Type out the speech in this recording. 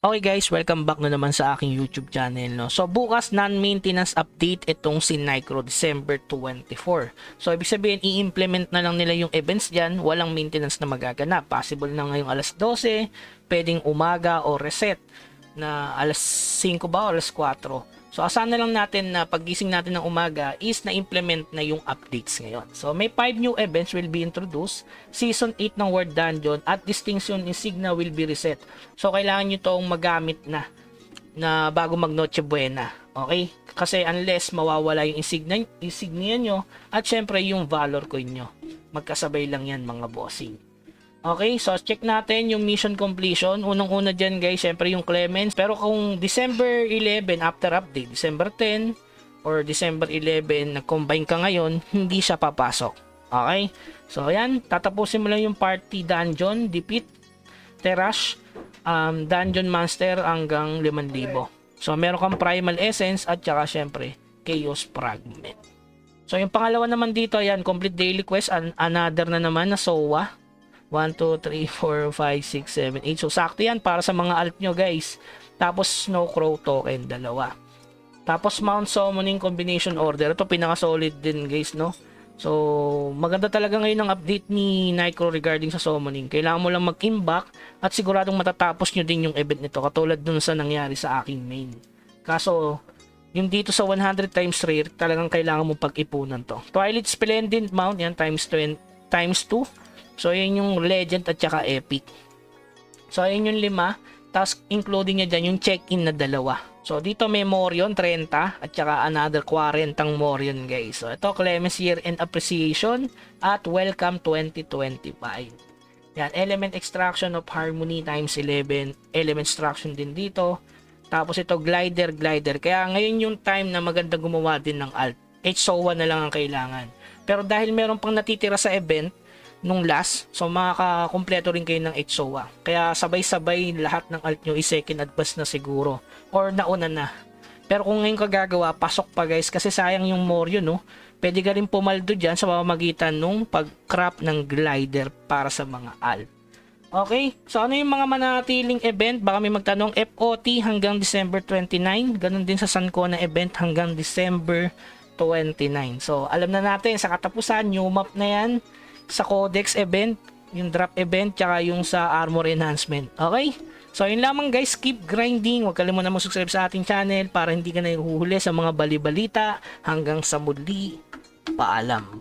Okay guys, welcome back na naman sa aking YouTube channel, no. So bukas non-maintenance update itong si Nycro December 24. So ibig sabihin i-implement na lang nila yung events diyan, walang maintenance na magaganap. Possible na ngayong alas 12, pwedeng umaga o reset na alas 5 ba o alas 4. So asahan na lang natin na paggising natin ng umaga is na-implement na yung updates ngayon. So may 5 new events will be introduced. Season 8 ng World Dungeon at Distinction Insignia will be reset. So kailangan nyo itong magamit na bago mag Noche Buena. Okay? Kasi unless mawawala yung insignia nyo at syempre yung Valor Coin nyo. Magkasabay lang yan mga bossing. Okay, so check natin yung mission completion. Unang-una dyan guys, syempre yung Clemens. Pero kung December 11 after update, December 10 or December 11 nag-combine ka ngayon, hindi siya papasok. Okay, so ayan, tatapusin mo lang yung party dungeon, defeat, terrash, dungeon master hanggang 5,000. So meron kang primal essence at saka syempre chaos fragment. So yung pangalawa naman dito, ayan, complete daily quest, another na naman na SOA. 1, 2, 3, 4, 5, 6, 7, 8. So, sakto yan para sa mga alt nyo, guys. Tapos, Snow Crow token, 2. Tapos, Mount Summoning Combination Order. Ito, pinaka-solid din, guys, no? So, maganda talaga ngayon ang update ni Nycro regarding sa summoning. Kailangan mo lang mag-imbak at siguradong matatapos nyo din yung event nito. Katulad dun sa nangyari sa aking main. Kaso, yung dito sa 100 times rare, talagang kailangan mo pag-ipunan to. Twilight Splendid Mount, yan, times 2. So, yun yung legend at saka epic. So, yun yung 5. Tapos, including niya dyan yung check-in na 2. So, dito may Morion, 30. At saka another 40 Morion, guys. So, ito, Clemens Year End Appreciation. At Welcome 2025. Yan, Element Extraction of Harmony times 11. Element Extraction din dito. Tapos, ito, Glider. Kaya, ngayon yung time na maganda gumawa din ng alt. HSOA na lang ang kailangan. Pero, dahil meron pang natitira sa event, nung last, so makakakumpleto rin kayo ng HSOA. Kaya sabay-sabay lahat ng alt nyo is second advance na siguro or nauna na. Pero kung ngayon ka gagawa, pasok pa guys kasi sayang yung Morio, no? Pwede ka rin pumaldo dyan sa pamamagitan nung pag-crop ng glider para sa mga alt. Okay, so ano yung mga manatiling event? Baka may magtanong, FOT hanggang December 29, ganun din sa Sancona event hanggang December 29. So alam na natin sa katapusan, new map na yan. Sa Codex event, yung drop event, tsaka yung sa armor enhancement. Okay? So, yun lamang guys. Keep grinding. Huwag kalimutan na mag-subscribe sa ating channel para hindi ka na ihuhuli sa mga bali-balita. Hanggang sa muli. Paalam.